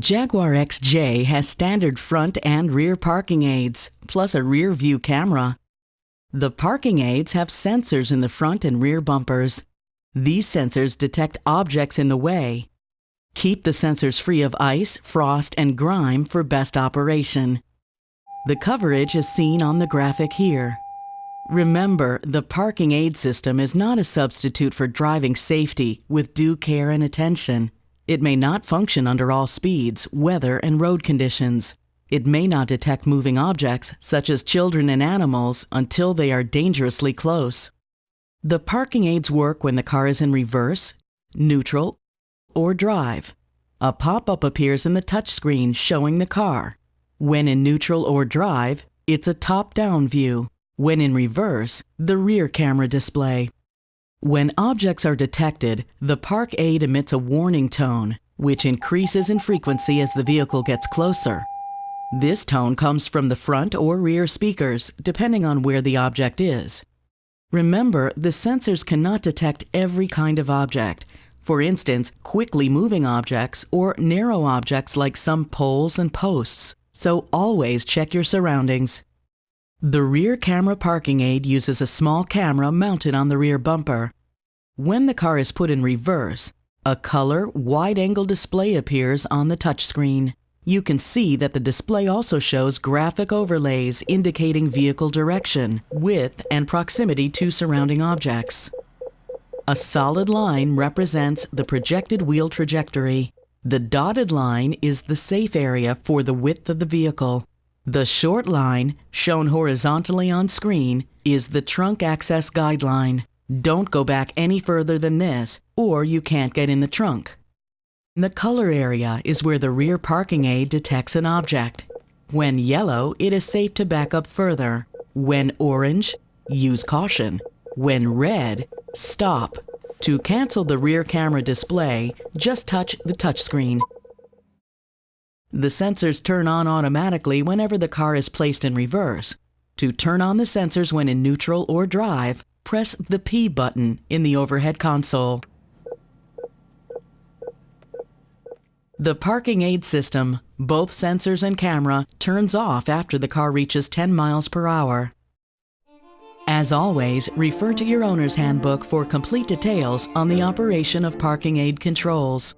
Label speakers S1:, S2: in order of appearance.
S1: Jaguar XJ has standard front and rear parking aids, plus a rear view camera. The parking aids have sensors in the front and rear bumpers. These sensors detect objects in the way. Keep the sensors free of ice, frost, and grime for best operation. The coverage is seen on the graphic here. Remember, the parking aid system is not a substitute for driving safety with due care and attention. It may not function under all speeds, weather, and road conditions. It may not detect moving objects, such as children and animals, until they are dangerously close. The parking aids work when the car is in reverse, neutral, or drive. A pop-up appears in the touchscreen showing the car. When in neutral or drive, it's a top-down view. When in reverse, the rear camera display. When objects are detected, the park aid emits a warning tone, which increases in frequency as the vehicle gets closer. This tone comes from the front or rear speakers, depending on where the object is. Remember, the sensors cannot detect every kind of object. For instance, quickly moving objects or narrow objects like some poles and posts. So always check your surroundings. The rear camera parking aid uses a small camera mounted on the rear bumper. When the car is put in reverse, a color, wide-angle display appears on the touchscreen. You can see that the display also shows graphic overlays indicating vehicle direction, width, and proximity to surrounding objects. A solid line represents the projected wheel trajectory. The dotted line is the safe area for the width of the vehicle. The short line, shown horizontally on screen, is the trunk access guideline. Don't go back any further than this, or you can't get in the trunk. The color area is where the rear parking aid detects an object. When yellow, it is safe to back up further. When orange, use caution. When red, stop. To cancel the rear camera display, just touch the touchscreen. The sensors turn on automatically whenever the car is placed in reverse. To turn on the sensors when in neutral or drive, press the P button in the overhead console. The parking aid system, both sensors and camera, turns off after the car reaches 10 miles per hour. As always, refer to your owner's handbook for complete details on the operation of parking aid controls.